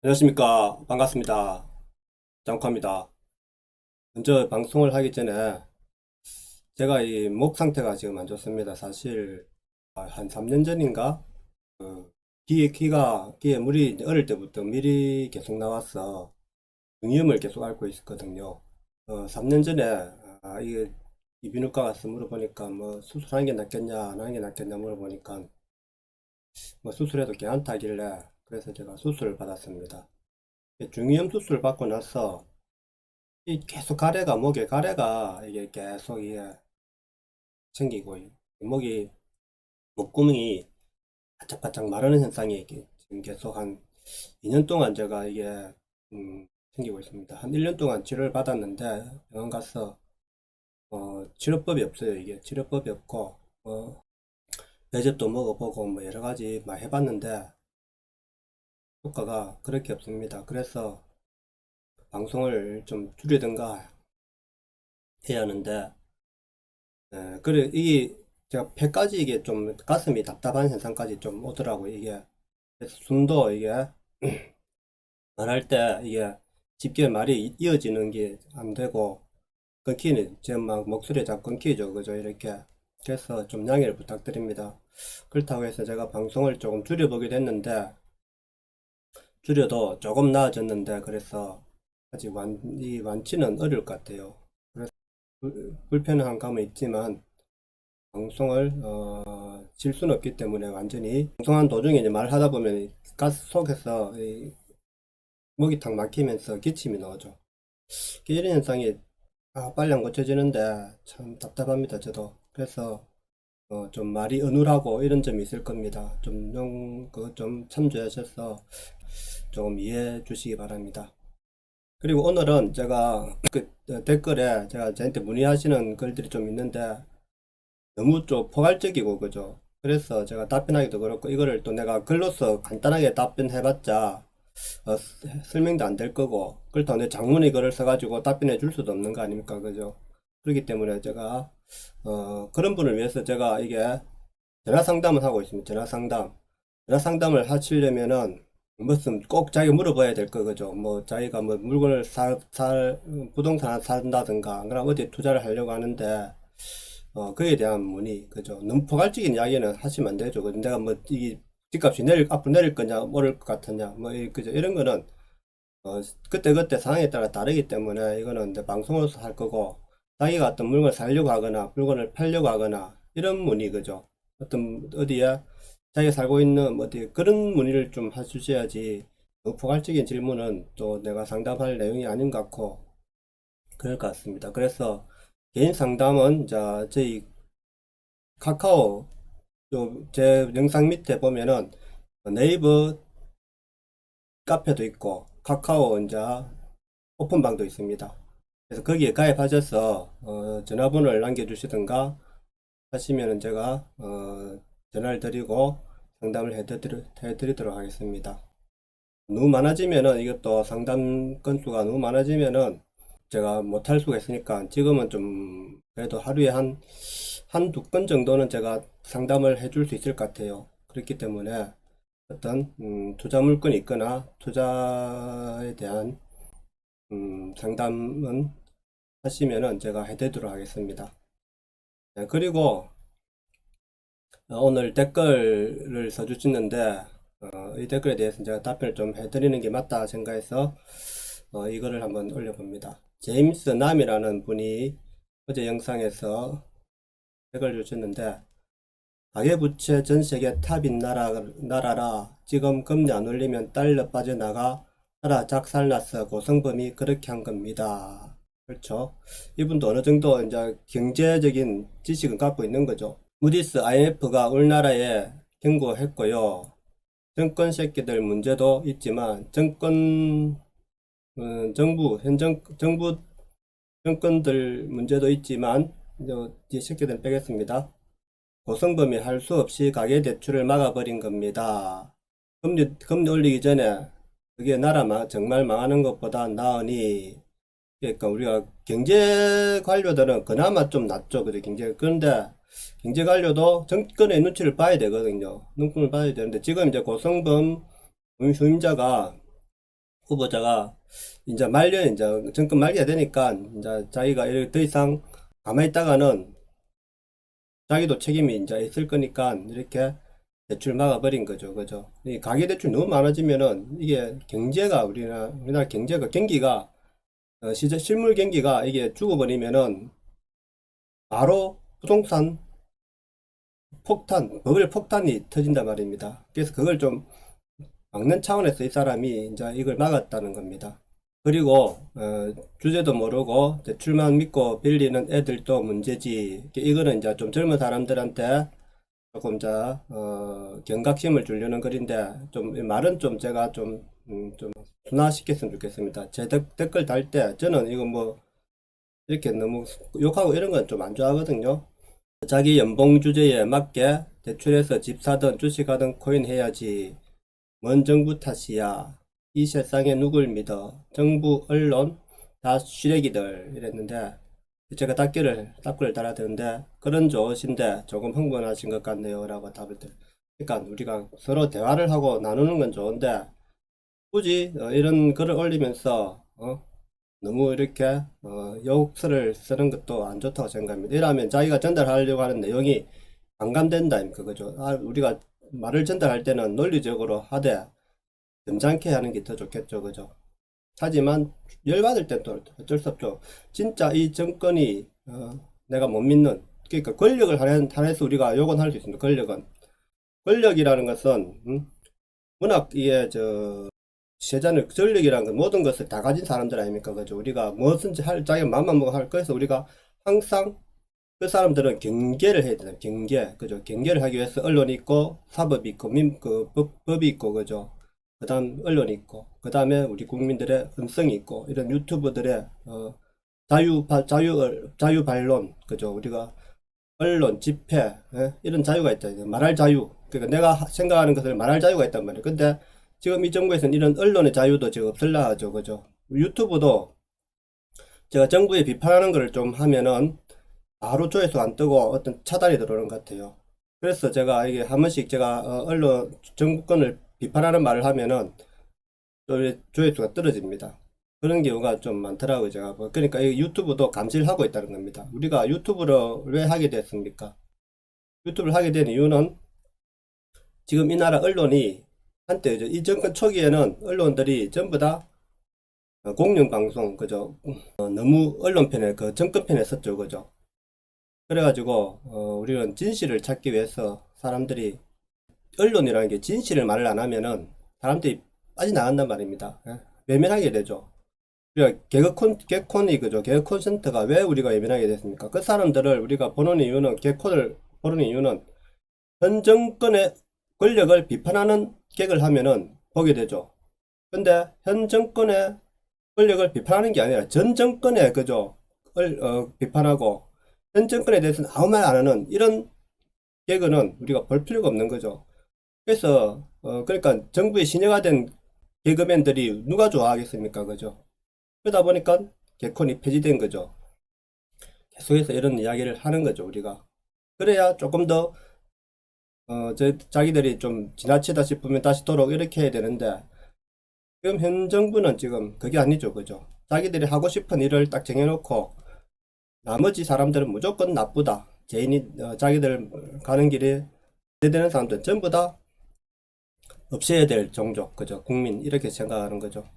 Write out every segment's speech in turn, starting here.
안녕하십니까. 반갑습니다. 장kho입니다. 먼저 방송을 하기 전에 제가 이 목 상태가 지금 안 좋습니다. 사실 한 3년 전인가 귀에 물이 이제 어릴 때부터 밀이 계속 나와서 중이염을 계속 앓고 있었거든요. 3년 전에 이게 이비인후과 가서 물어보니까 뭐 수술하는 게 낫겠냐 안 하는 게 낫겠냐 물어보니까 뭐 수술해도 괜찮다길래 그래서 제가 수술을 받았습니다. 중이염 수술 받고 나서 이 계속 목에 가래가 이게 계속 이게 생기고, 목이, 목구멍이 바짝바짝 마르는 현상이 지금 계속 한 2년 동안 제가 이게, 생기고 있습니다. 한 1년 동안 치료를 받았는데, 병원 가서, 치료법이 없어요. 이게 치료법이 없고, 배즙도 먹어보고, 뭐 여러 가지 막 해봤는데, 효과가 그렇게 없습니다. 그래서 방송을 좀 줄이든가 해야 하는데, 그래, 이게, 제가 배까지 이게 좀 가슴이 답답한 현상까지 좀 오더라고요, 이게. 그래서 숨도 이게, 말할 때 이게 쉽게 말이 이어지는 게 안 되고, 끊기는, 제 막 목소리에 자꾸 끊기죠, 그죠, 이렇게. 그래서 좀 양해를 부탁드립니다. 그렇다고 해서 제가 방송을 조금 줄여보기도 했는데, 줄여도 조금 나아졌는데, 그래서 아직 이 완치는 어려울 것 같아요. 그래서 불편한 감은 있지만, 방송을 질 수는 없기 때문에 완전히 방송한 도중에 이제 말하다 보면 가스 속에서 목이 탁 막히면서 기침이 나오죠. 이런 현상이 빨리 안 고쳐지는데 참 답답합니다, 저도. 그래서 좀 말이 어눌하고 이런 점이 있을 겁니다. 좀 참조하셔서 조금 이해해 주시기 바랍니다. 그리고 오늘은 제가 댓글에 제가 저한테 문의하시는 글들이 좀 있는데 너무 좀 포괄적이고 그죠. 그래서 제가 답변하기도 그렇고 이거를 또 내가 글로서 간단하게 답변해봤자 설명도 안 될 거고 그렇다고 내 장문의 글을 써가지고 답변해 줄 수도 없는 거 아닙니까, 그죠. 그렇기 때문에 제가 그런 분을 위해서 제가 이게 전화 상담을 하고 있습니다. 전화 상담을 하시려면은 무슨 꼭 자기가 물어봐야 될 거, 그죠. 뭐 자기가 뭐 물건을 부동산을 산다든가 그럼 어디 투자를 하려고 하는데 그에 대한 문의, 그죠. 너무 포괄적인 이야기는 하시면 안 되죠. 그죠? 내가 뭐, 이 집값이 앞으로 내릴 거냐, 오를 것 같으냐, 뭐, 그죠. 이런 거는, 그때그때 상황에 따라 다르기 때문에 이거는 내 방송으로서 할 거고, 자기가 어떤 물건을 사려고 하거나, 물건을 팔려고 하거나, 이런 문의, 그죠. 어디에 자기가 살고 있는, 뭐 어디, 그런 문의를 좀 해주셔야지, 너무 포괄적인 질문은 또 내가 상담할 내용이 아닌 것 같고, 그럴 것 같습니다. 그래서, 개인 상담은, 자, 저희 카카오 제 영상 밑에 보면은 네이버 카페도 있고 카카오 이제 오픈방도 있습니다. 그래서 거기에 가입하셔서 전화번호를 남겨주시든가 하시면은 제가 전화를 드리고 상담을 해드리도록 하겠습니다. 너무 많아지면은 이것도 상담 건수가 너무 많아지면은 제가 못할 수가 있으니까 지금은 좀 그래도 하루에 한두 건 정도는 제가 상담을 해줄 수 있을 것 같아요. 그렇기 때문에 어떤 투자 물건이 있거나 투자에 대한 상담은 하시면은 제가 해드리도록 하겠습니다. 네, 그리고 오늘 댓글을 써주시는데 이 댓글에 대해서 제가 답변을 좀 해드리는 게 맞다 생각해서 이거를 한번 올려봅니다. 제임스 남이라는 분이 어제 영상에서 댓글 주셨는데 가계부채 전세계 탑인 나라라 지금 금리 안 올리면 달러 빠져나가 나라 작살났어 고성범이 그렇게 한 겁니다. 그렇죠. 이분도 어느 정도 이제 경제적인 지식은 갖고 있는 거죠. 무디스 IMF가 우리나라에 경고했고요. 정권 새끼들 문제도 있지만 정부 정권들 문제도 있지만 이 새끼들은 빼겠습니다. 고성범위 할 수 없이 가계대출을 막아버린 겁니다. 금리 올리기 전에 그게 정말 망하는 것보다 나으니 그러니까 우리가 경제 관료들은 그나마 좀 낫죠. 그런데 경제 관료도 정권의 눈치를 봐야 되거든요. 눈금을 봐야 되는데 지금 이제 고성범 후임자가 후보자가 이제 이제 정권 말기가 되니까 이제 자기가 이렇게 더 이상 가만히 있다가는 자기도 책임이 이제 있을 거니까 이렇게 대출 막아버린 거죠. 그죠? 이 가계대출 너무 많아지면은 이게 경제가 우리나라 경제가 경기가 실물 경기가 이게 죽어버리면은 바로 부동산 폭탄, 버블 폭탄이 터진단 말입니다. 그래서 그걸 좀 막는 차원에서 이 사람이 이제 이걸 막았다는 겁니다. 그리고 주제도 모르고 대출만 믿고 빌리는 애들도 문제지. 이거는 이제 좀 젊은 사람들한테 조금 이제 경각심을 주려는 글인데 좀 말은 좀 제가 좀 순화시켰으면 좋겠습니다. 제 댓글 달 때 저는 이거 뭐 이렇게 너무 욕하고 이런 건 좀 안 좋아하거든요. 자기 연봉 주제에 맞게 대출해서 집 사든 주식하든 코인 해야지. 뭔 정부 탓이야. 이 세상에 누굴 믿어. 정부, 언론, 다 쓰레기들. 이랬는데, 제가 답글을 달아드는데, 그런 좋으신데 조금 흥분하신 것 같네요. 라고 답을 드려. 그러니까 우리가 서로 대화를 하고 나누는 건 좋은데, 굳이 이런 글을 올리면서, 너무 이렇게 욕설을 쓰는 것도 안 좋다고 생각합니다. 이러면 자기가 전달하려고 하는 내용이 반감된다니까 그죠? 우리가 말을 전달할 때는 논리적으로 하되 점잖게 하는 게 더 좋겠죠, 그죠? 하지만 열받을 땐 또 어쩔 수 없죠. 진짜 이 정권이 내가 못 믿는 그러니까 권력을 한해서 우리가 욕은 할 수 있습니다. 권력이라는 것은 워낙 이게 세자는 권력이라는 건 모든 것을 다 가진 사람들 아닙니까? 그죠? 우리가 무엇인지 할 자기 마음만 먹고 할 거에서 우리가 항상 그 사람들은 경계를 해야 되잖아요. 경계. 그죠? 경계를 하기 위해서 언론이 있고, 사법이 있고, 법이 있고, 그죠? 그 다음 언론이 있고, 그 다음에 우리 국민들의 음성이 있고, 이런 유튜버들의, 자유 반론, 그죠? 우리가 언론, 집회, 이런 자유가 있잖아요. 말할 자유. 그러니까 내가 생각하는 것을 말할 자유가 있단 말이에요. 근데 지금 이 정부에서는 이런 언론의 자유도 지금 없을라 하죠. 그죠? 유튜브도 제가 정부에 비판하는 것을 좀 하면은 바로 조회수 안 뜨고 어떤 차단이 들어오는 것 같아요. 그래서 제가 이게 한 번씩 제가 언론 정부권을 비판하는 말을 하면은 조회수가 떨어집니다. 그런 경우가 좀 많더라고요. 제가 그러니까 이 유튜브도 감시를 하고 있다는 겁니다. 우리가 유튜브를 왜 하게 됐습니까? 유튜브를 하게 된 이유는 지금 이 나라 언론이 한때 이 정권 초기에는 언론들이 전부 다 공영방송 그죠? 너무 언론 편에 그 정권 편에 섰죠. 그죠? 그래가지고 우리는 진실을 찾기 위해서 사람들이 언론이라는 게 진실을 말을 안 하면은 사람들이 빠져나간단 말입니다. 예? 외면하게 되죠. 우리가 개콘이 그죠? 개콘 콘센트가 왜 우리가 외면하게 됐습니까? 그 사람들을 우리가 보는 이유는 개콘을 보는 이유는 현 정권의 권력을 비판하는 객을 하면은 보게 되죠. 근데 현 정권의 권력을 비판하는 게 아니라 전 정권의 그죠? 비판하고 현 정권에 대해서는 아무 말 안 하는 이런 개그는 우리가 볼 필요가 없는 거죠. 그래서 그러니까 정부의 신여가 된 개그맨들이 누가 좋아하겠습니까? 그죠? 그러다 보니까 개콘이 폐지된 거죠. 계속해서 이런 이야기를 하는 거죠, 우리가. 그래야 조금 더 자기들이 좀 지나치다 싶으면 다시 돌아오고 이렇게 해야 되는데 지금 현 정부는 지금 그게 아니죠, 그죠? 자기들이 하고 싶은 일을 딱 정해놓고 나머지 사람들은 무조건 나쁘다. 자기들 가는 길에 되는 사람들 전부 다 없애야 될 종족, 그죠? 국민, 이렇게 생각하는 거죠.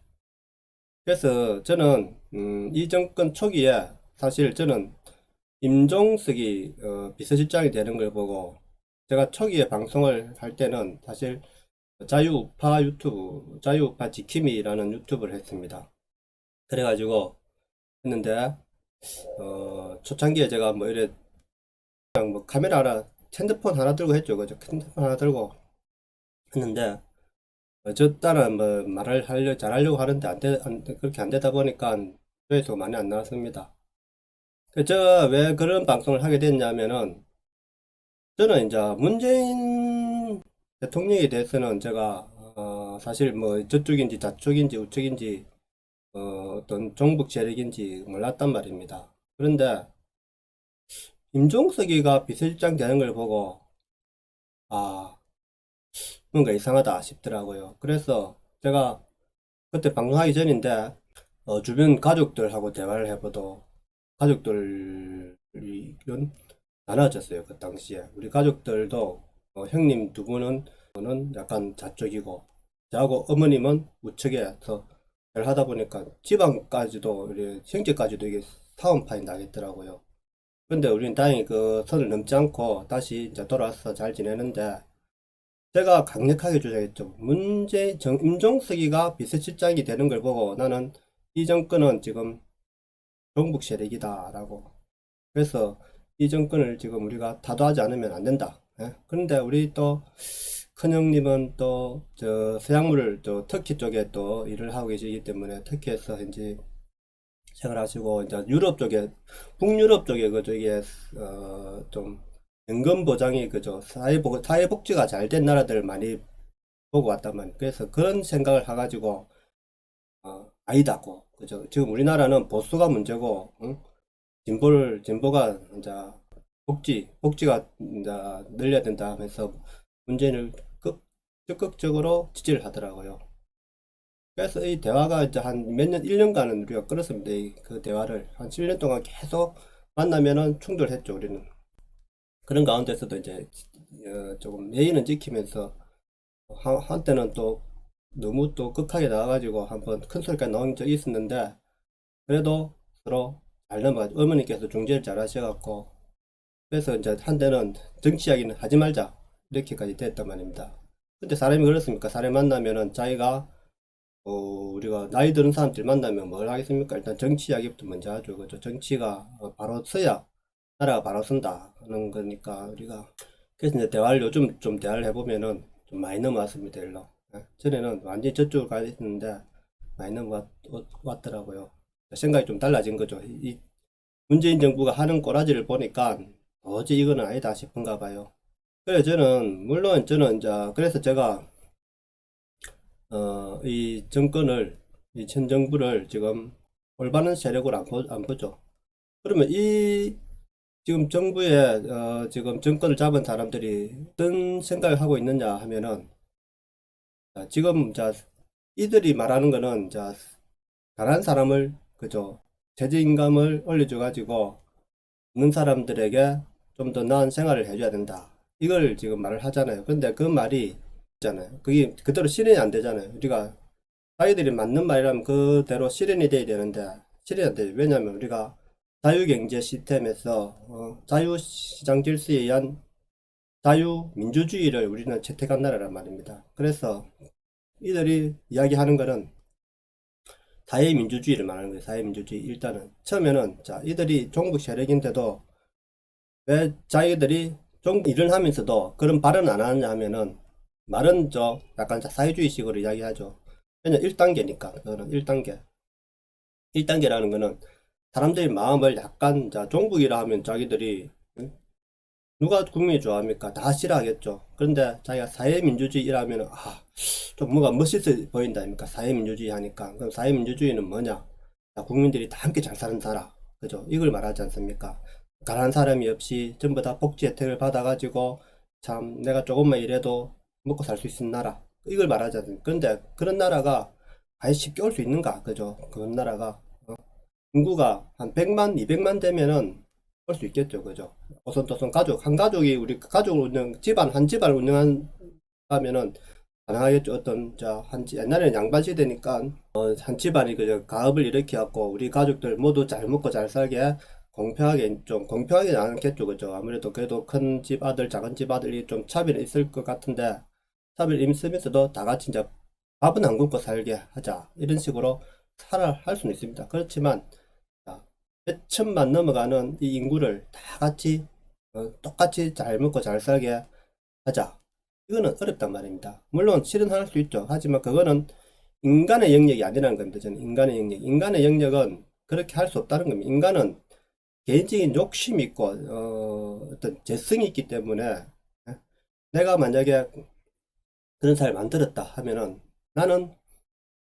그래서 저는, 이 정권 초기에 사실 저는 임종석이 비서실장이 되는 걸 보고 제가 초기에 방송을 할 때는 사실 자유우파 지킴이라는 유튜브를 했습니다. 그래가지고 했는데, 초창기에 제가 뭐 이래, 그냥 뭐 카메라 하나, 핸드폰 하나 들고 했죠. 그죠? 핸드폰 하나 들고 했는데, 저 따라 뭐 잘하려고 하는데 그렇게 안 되다 보니까 조회수가 많이 안 나왔습니다. 제가 왜 그런 방송을 하게 됐냐면은 저는 이제 문재인 대통령에 대해서는 제가 사실 뭐 저쪽인지 좌쪽인지 우측인지 어떤 종북 세력인지 몰랐단 말입니다. 그런데 임종석이가 비서실장 되는 걸 보고 아 뭔가 이상하다 싶더라고요. 그래서 제가 그때 방송하기 전인데 주변 가족들하고 대화를 해봐도 가족들이 나눠졌어요. 그 당시에 우리 가족들도 형님 두 분은 약간 자쪽이고 저하고 어머님은 우측에서 일 하다 보니까 지방까지도 우리 형제까지도 이게 사원파이 나겠더라고요. 근데 우리는 다행히 그 선을 넘지 않고 다시 이제 돌아와서 잘 지내는데 제가 강력하게 주장했죠. 임종석이가 비서실장이 되는 걸 보고 나는 이 정권은 지금 종북 세력이다라고. 그래서 이 정권을 지금 우리가 타도하지 않으면 안 된다. 예? 그런데 우리 또 큰형님은 또 저 서양물 저 터키 쪽에 또 일을 하고 계시기 때문에 터키에서 현재 생활하시고 이제 유럽 쪽에 북유럽 쪽에 그쪽에 좀 연금 보장이 그죠 사회복지가 잘 된 나라들 많이 보고 왔단 말이에요. 그래서 그런 생각을 해가지고 아니다고 그죠. 지금 우리나라는 보수가 문제고 응? 진보가 이제 복지가 이제 늘려야 된다 하면서 문재인을 적극적으로 지지를 하더라고요. 그래서 이 대화가 이제 한 몇 년, 1년간은 우리가 끌었습니다. 그 대화를 한 7년 동안 계속 만나면은 충돌했죠, 우리는. 그런 가운데서도 이제 조금 예의는 지키면서 한때는 또 너무 또 극하게 나와가지고 한번 큰 소리까지 나온 적이 있었는데 그래도 서로 잘 넘어가죠. 어머니께서 중재를 잘 하셔갖고 그래서 이제 한때는 정치 이야기는 하지 말자 이렇게까지 됐단 말입니다. 근데 사람이 그렇습니까? 사람 만나면은 자기가 우리가 나이 드는 사람들 만나면 뭘 하겠습니까? 일단 정치 이야기부터 먼저 하죠. 그죠? 정치가 바로 서야 나라가 바로 선다 하는 거니까 우리가 그래서 이제 대화를 요즘 좀 대화를 해보면은 좀 많이 넘어왔습니다. 일로. 예, 전에는 완전히 저쪽으로 가 있었는데 많이 넘어왔더라고요. 생각이 좀 달라진 거죠. 이 문재인 정부가 하는 꼬라지를 보니까 어제 이거는 아니다 싶은가 봐요. 그래 저는 물론 저는 이제 그래서 제가 이 정권을 이 현 정부를 지금 올바른 세력으로 안 보죠. 그러면 이 지금 정부의 지금 정권을 잡은 사람들이 어떤 생각을 하고 있느냐 하면은 지금 자 이들이 말하는 거는 자 가난한 사람을 그죠 최저임금을 올려줘 가지고 있는 사람들에게 좀 더 나은 생활을 해줘야 된다. 이걸 지금 말을 하잖아요. 근데 그 말이 있잖아요. 그게 그대로 실현이 안 되잖아요. 우리가 자기들이 맞는 말이라면 그대로 실현이 돼야 되는데 실현이 안 돼요. 왜냐하면 우리가 자유경제 시스템에서 자유시장 질서에 의한 자유민주주의를 우리는 채택한 나라란 말입니다. 그래서 이들이 이야기하는 거는 사회민주주의를 말하는 거예요. 사회민주주의. 일단은 처음에는 자 이들이 종북 세력인데도 왜 자기들이 종 일을 하면서도 그런 발언 안 하느냐 하면은 말은 약간 사회주의식으로 이야기하죠. 왜냐 1단계니까 그거는 1단계. 1단계라는 거는 사람들의 마음을 약간 종북이라 하면 자기들이 누가 국민이 좋아합니까? 다 싫어하겠죠. 그런데 자기가 사회민주주의라면 좀 뭔가 멋있어 보인다 아닙니까? 사회민주주의 하니까. 그럼 사회민주주의는 뭐냐? 국민들이 다 함께 잘 사는 나라. 그죠? 이걸 말하지 않습니까? 가난한 사람이 없이 전부 다 복지 혜택을 받아가지고 참 내가 조금만 일해도 먹고 살 수 있는 나라. 이걸 말하지 않습니까? 그런데 그런 나라가 아예 쉽게 올 수 있는가? 그죠? 그런 나라가. 인구가 한 100만, 200만 되면은 할 수 있겠죠. 그죠? 오손도손 한 가족이 우리 가족을 한 집안을 운영하면은 가능하겠죠. 옛날에는 양반 시대니까, 한 집안이 그저 가업을 일으켜갖고 우리 가족들 모두 잘 먹고 잘 살게 공평하게 나눴겠죠. 그죠? 아무래도 그래도 큰 집 아들, 작은 집 아들이 좀 차별이 있을 것 같은데, 차별이 있으면서도 다 같이 이제 밥은 안 굶고 살게 하자. 이런 식으로 할 수는 있습니다. 그렇지만, 몇 천만 넘어가는 이 인구를 다 같이 똑같이 잘 먹고 잘 살게 하자. 이거는 어렵단 말입니다. 물론 실현할 수 있죠. 하지만 그거는 인간의 영역이 아니라는 겁니다. 저는 인간의 영역. 인간의 영역은 그렇게 할 수 없다는 겁니다. 인간은 개인적인 욕심이 있고 어떤 재성이 있기 때문에 내가 만약에 그런 사람을 만들었다 하면은 나는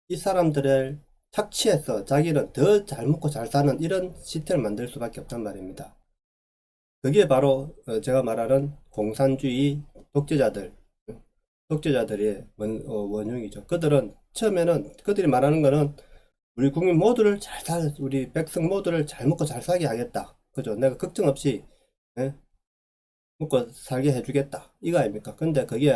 이 사람들을 착취해서 자기는 더 잘 먹고 잘 사는 이런 시스템을 만들 수밖에 없단 말입니다. 그게 바로 제가 말하는 공산주의 독재자들의 원흉이죠. 그들은 처음에는 그들이 말하는 거는 우리 국민 모두를 우리 백성 모두를 잘 먹고 잘 살게 하겠다. 그죠? 내가 걱정 없이, 예? 먹고 살게 해주겠다. 이거 아닙니까? 근데 그게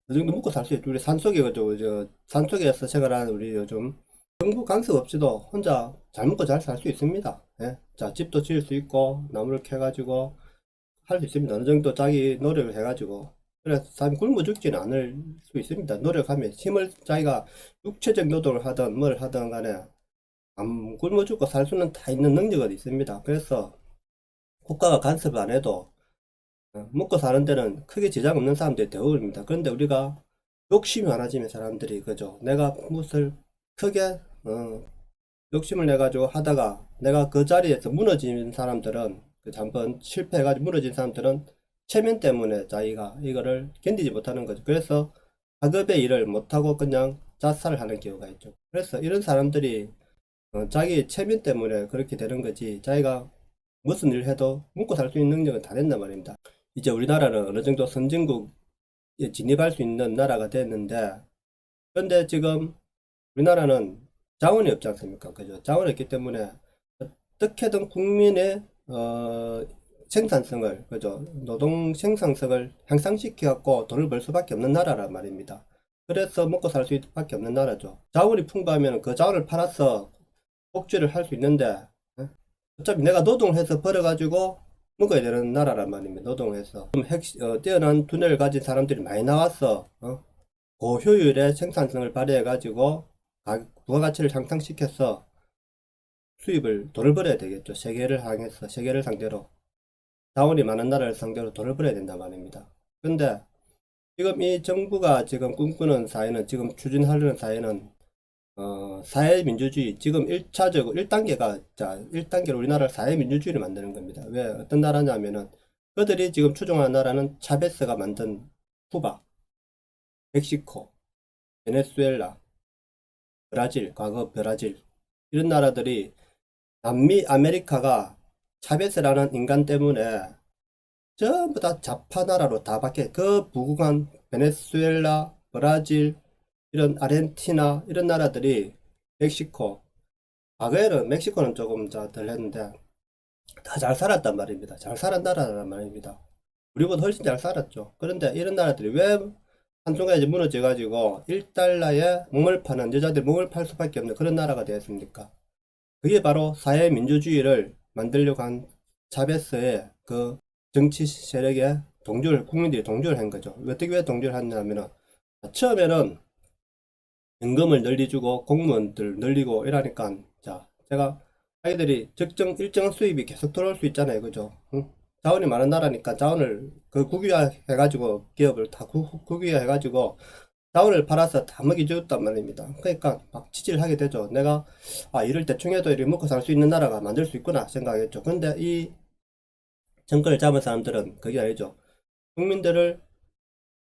그 정도 먹고 살 수 있죠. 우리 산속에, 그죠? 산속에서 생활하는 우리 요즘 정부 간섭 없이도 혼자 잘 먹고 잘 살 수 있습니다. 예? 자, 집도 지을 수 있고, 나무를 캐가지고 할 수 있습니다. 어느 정도 자기 노력을 해가지고. 그래서 사람이 굶어 죽지는 않을 수 있습니다. 노력하면 힘을 자기가 육체적 노동을 하든 뭘 하든 간에 안 굶어 죽고 살 수는 다 있는 능력은 있습니다. 그래서 국가가 간섭을 안 해도 먹고 사는 데는 크게 지장 없는 사람들이 대부분입니다. 그런데 우리가 욕심이 많아지면 사람들이 그죠? 내가 무엇을 크게 욕심을 내 가지고 하다가 내가 그 자리에서 무너진 사람들은 그 한번 실패해가지고 무너진 사람들은 체면 때문에 자기가 이거를 견디지 못하는 거죠. 그래서 학업의 일을 못하고 그냥 자살을 하는 경우가 있죠. 그래서 이런 사람들이 자기 체면 때문에 그렇게 되는 거지 자기가 무슨 일을 해도 먹고 살 수 있는 능력은 다 된단 말입니다. 이제 우리나라는 어느 정도 선진국에 진입할 수 있는 나라가 됐는데 그런데 지금 우리나라는 자원이 없지 않습니까? 그죠? 자원이 없기 때문에 어떻게든 국민의 생산성을 그죠? 노동 생산성을 향상시켜 갖고 돈을 벌 수밖에 없는 나라란 말입니다. 그래서 먹고 살 수 밖에 없는 나라죠. 자원이 풍부하면 그 자원을 팔아서 복지를 할 수 있는데 어차피 내가 노동을 해서 벌어가지고 먹어야 되는 나라란 말입니다. 노동을 해서 뛰어난 두뇌를 가진 사람들이 많이 나와서 고효율의 생산성을 발휘해가지고 부가가치를 향상시켜서 돈을 벌어야 되겠죠. 세계를 향해서 세계를 상대로 자원이 많은 나라를 상대로 돈을 벌어야 된단 말입니다. 근데 지금 이 정부가 지금 꿈꾸는 사회는 지금 추진하려는 사회는 사회민주주의 지금 1차적으로 1단계가 자 1단계로 우리나라를 사회민주주의를 만드는 겁니다. 왜 어떤 나라냐면은 그들이 지금 추종하는 나라는 차베스가 만든 쿠바, 멕시코, 베네수엘라, 브라질, 과거 브라질 이런 나라들이 남미 아메리카가 차베스라는 인간 때문에 전부 다 좌파 나라로 다 바뀌어 그 부국한 베네수엘라, 브라질 이런 아르헨티나 이런 나라들이 멕시코 과거에는 멕시코는 조금 덜 했는데 다 잘 살았단 말입니다. 잘 살은 나라란 말입니다. 우리보다 훨씬 잘 살았죠. 그런데 이런 나라들이 왜 한순간에 이제 무너져 가지고 1달러에 몸을 파는 여자들이 몸을 팔 수밖에 없는 그런 나라가 되었습니까? 그게 바로 사회민주주의를 만들려고 한 차베스의 그 정치 세력의 국민들이 동조를 한 거죠. 어떻게 왜 동조를 했냐면은 처음에는 연금을 늘려주고 공무원들 늘리고 이러니까 자 제가 아이들이 일정한 수입이 계속 들어올 수 있잖아요. 그죠? 응? 자원이 많은 나라니까 자원을 그 국유화 해가지고 기업을 다 국유화 해가지고 자원을 팔아서 다 먹여줬단 말입니다. 그러니까 막 지지를 하게 되죠. 내가 일을 대충 해도 이렇게 먹고 살 수 있는 나라가 만들 수 있구나 생각했죠. 근데 이 정권을 잡은 사람들은 그게 아니죠. 국민들을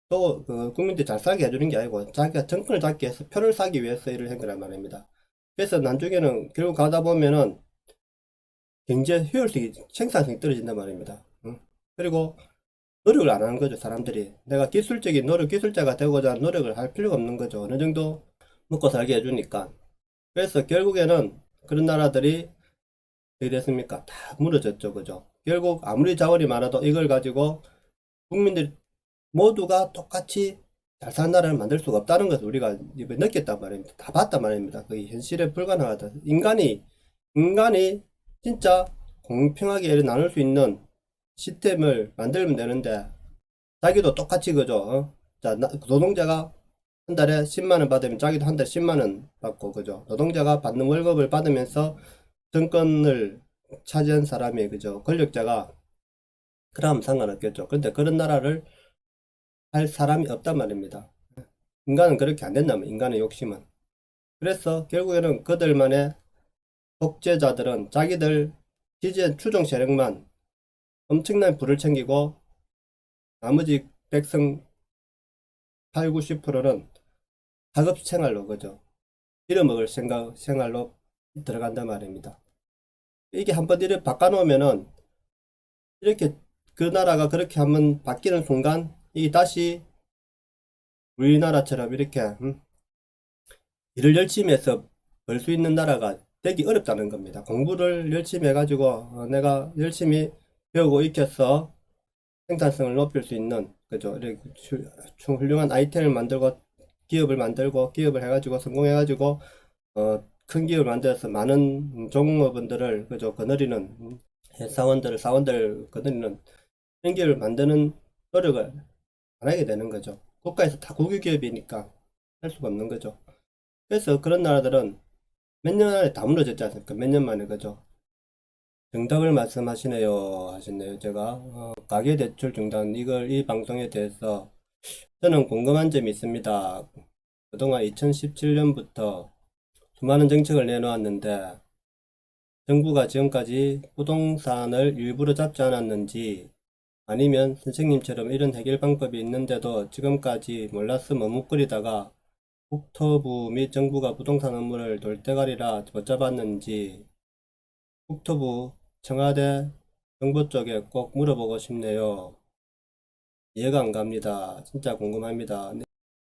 또 그 국민들이 잘 살게 해주는 게 아니고 자기가 정권을 잡기 위해서 표를 사기 위해서 일을 한 거란 말입니다. 그래서 나중에는 결국 가다 보면은 경제 효율성이 생산성이 떨어진단 말입니다. 응? 그리고 노력을 안 하는 거죠. 사람들이 내가 기술적인 기술자가 되고자 노력을 할 필요가 없는 거죠. 어느 정도 먹고 살게 해주니까. 그래서 결국에는 그런 나라들이 어떻게 됐습니까? 다 무너졌죠. 그죠? 결국 아무리 자원이 많아도 이걸 가지고 국민들 모두가 똑같이 잘 사는 나라를 만들 수가 없다는 것을 우리가 이번에 느꼈단 말입니다. 다 봤단 말입니다. 거의 현실에 불가능하다. 인간이 진짜 공평하게 나눌 수 있는 시스템을 만들면 되는데, 자기도 똑같이 그죠? 자, 노동자가 한 달에 10만원 받으면 자기도 한 달에 10만원 받고, 그죠? 노동자가 받는 월급을 받으면서 정권을 차지한 사람이, 그죠? 권력자가, 그러면 상관없겠죠. 근데 그런 나라를 할 사람이 없단 말입니다. 인간은 그렇게 안 된다면, 인간의 욕심은. 그래서 결국에는 그들만의 독재자들은 자기들 지지한 추종 세력만 엄청난 부를 챙기고 나머지 백성 8, 90%는 하급 생활로 그죠? 빌어먹을 생활로 들어간단 말입니다. 이게 한번 이렇게 바꿔놓으면은 이렇게 그 나라가 그렇게 한번 바뀌는 순간 이게 다시 우리나라처럼 이렇게 일을 열심히 해서 벌 수 있는 나라가 되기 어렵다는 겁니다. 공부를 열심히 해가지고 내가 열심히 배우고 익혀서 생산성을 높일 수 있는, 그죠? 이렇게 훌륭한 아이템을 만들고 기업을 만들고 기업을 해가지고 성공해가지고 큰 기업을 만들어서 많은 종업원들을, 그죠? 거느리는 회사원들을, 사원들을 거느리는 이런 기업을 만드는 노력을 안 하게 되는 거죠. 국가에서 다 국유기업이니까 할 수가 없는 거죠. 그래서 그런 나라들은 몇 년 안에 다 무너졌지 않습니까? 몇 년 만에, 그죠? 정답을 말씀하시네요. 하시네요. 제가 가계대출 중단, 이 방송에 대해서 저는 궁금한 점이 있습니다. 그동안 2017년부터 수많은 정책을 내놓았는데 정부가 지금까지 부동산을 일부러 잡지 않았는지, 아니면 선생님처럼 이런 해결 방법이 있는데도 지금까지 몰라서 머뭇거리다가 국토부 및 정부가 부동산 업무를 돌대가리라 못 잡았는지 국토부, 청와대, 정부 쪽에 꼭 물어보고 싶네요. 이해가 안 갑니다. 진짜 궁금합니다.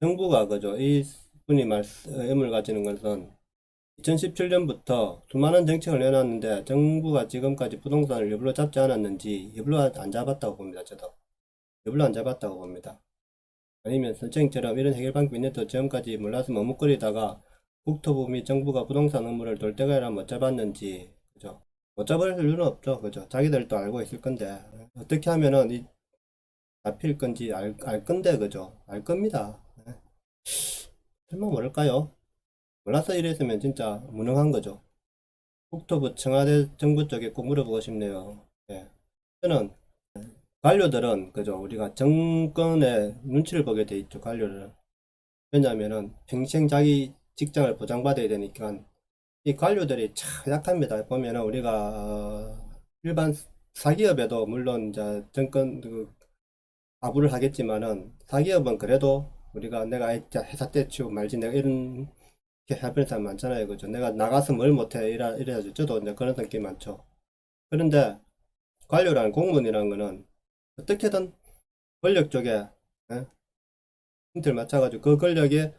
정부가, 그죠? 이 분이 말씀을 가지는 것은 2017년부터 수많은 정책을 내놨는데 정부가 지금까지 부동산을 일부러 잡지 않았는지, 일부러 안 잡았다고 봅니다. 저도 일부러 안 잡았다고 봅니다. 아니면 선생님처럼 이런 해결 방법이 있는데도 지금까지 몰라서 머뭇거리다가 국토부 및 정부가 부동산 업무를 돌대가리라 못 잡았는지, 그죠? 못 잡을 이유는 없죠. 그죠? 자기들도 알고 있을 건데 어떻게 하면은 잡힐 건지 알 건데, 그죠? 알 겁니다. 설마 모를까요? 몰라서 이랬으면 진짜 무능한 거죠. 국토부, 청와대, 정부 쪽에 꼭 물어보고 싶네요. 예. 저는 관료들은, 그죠? 우리가 정권의 눈치를 보게 돼 있죠. 관료들은. 왜냐하면은 평생 자기 직장을 보장받아야 되니까 이 관료들이 참 약합니다. 보면은 우리가 일반 사기업에도 물론 이제 정권 아부를 하겠지만은, 사기업은 그래도 우리가 내가 회사 때치고 말지 내가 이런 게 해버린 사람 많잖아요. 그죠? 내가 나가서 뭘 못해 이래야죠. 저도 이제 그런 성격이 많죠. 그런데 관료라는 공무원이라는 거는 어떻게든 권력 쪽에 힌트를 맞춰가지고 그 권력에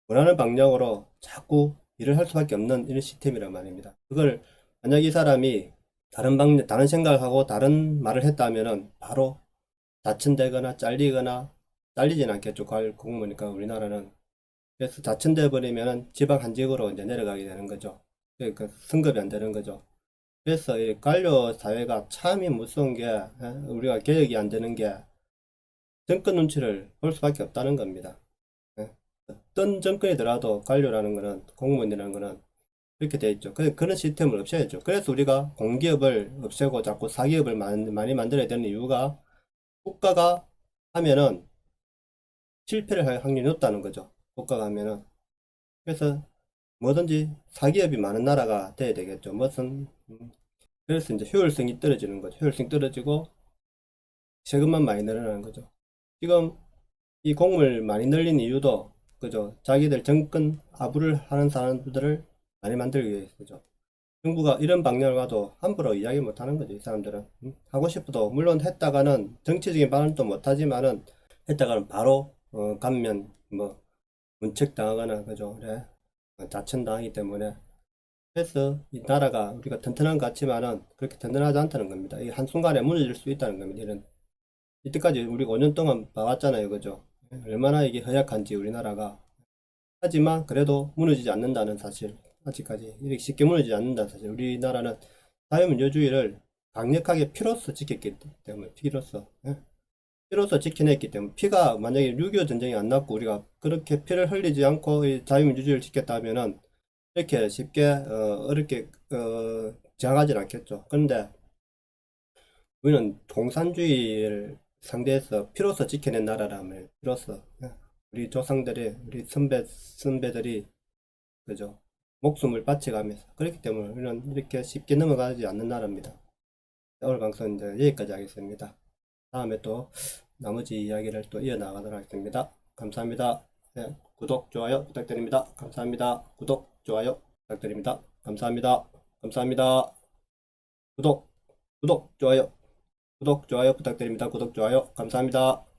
원하는 방향으로 자꾸 일을 할 수밖에 없는 이런 시스템이란 말입니다. 그걸 만약 이 사람이 다른 생각을 하고 다른 말을 했다면은 바로 자천되거나 잘리진 않겠죠. 공무니까 우리나라는. 그래서 자천돼 버리면은 지방 한직으로 이제 내려가게 되는 거죠. 그러니까 승급이 안 되는 거죠. 그래서 이 관료 사회가 참이 무서운 게, 우리가 개혁이 안 되는 게 정권 눈치를 볼 수밖에 없다는 겁니다. 어떤 정권이 들어도 관료라는 거는, 공무원이라는 거는 그렇게 돼 있죠. 그런 시스템을 없애야죠. 그래서 우리가 공기업을 없애고 자꾸 사기업을 많이 만들어야 되는 이유가, 국가가 하면은 실패를 할 확률이 높다는 거죠. 국가가 하면은. 그래서 뭐든지 사기업이 많은 나라가 돼야 되겠죠. 그래서 이제 효율성이 떨어지는 거죠. 효율성이 떨어지고 세금만 많이 늘어나는 거죠. 지금 이 공을 많이 늘린 이유도, 그죠? 자기들 정권 아부를 하는 사람들을 많이 만들기 위해서죠. 정부가 이런 방향을 가도 함부로 이야기 못 하는 거죠. 이 사람들은. 하고 싶어도, 물론 했다가는 정치적인 발언도 못 하지만은 했다가는 바로 감면 문책당하거나, 그죠? 그래. 자천당하기 때문에. 그래서 이 나라가 우리가 튼튼한 것 같지만은 그렇게 튼튼하지 않다는 겁니다. 이 한순간에 무너질 수 있다는 겁니다. 이때까지 우리가 5년 동안 봐왔잖아요. 그죠? 얼마나 이게 허약한지 우리나라가. 하지만 그래도 무너지지 않는다는 사실. 아직까지 이렇게 쉽게 무너지지 않는다는 사실. 우리나라는 자유민주주의를 강력하게 피로써 지켰기 때문에, 피로써 지켜냈기 때문에, 피가 만약에 6.25 전쟁이 안 났고 우리가 그렇게 피를 흘리지 않고 이 자유민주주의를 지켰다면은 이렇게 쉽게 어렵게 저항하지 않겠죠. 그런데 우리는 공산주의를 상대해서 피로써 지켜낸 나라라면, 피로써 우리 조상들이, 우리 선배들이, 그죠, 목숨을 바쳐가면서 그렇기 때문에 우리는 이렇게 쉽게 넘어가지 않는 나라입니다. 오늘 방송 이제 여기까지 하겠습니다. 다음에 또 나머지 이야기를 또 이어나가도록 하겠습니다. 감사합니다. 네, 구독, 좋아요 부탁드립니다. 감사합니다. 구독, 좋아요 부탁드립니다. 감사합니다. 감사합니다. 구독, 좋아요 부탁드립니다. 구독, 좋아요 감사합니다.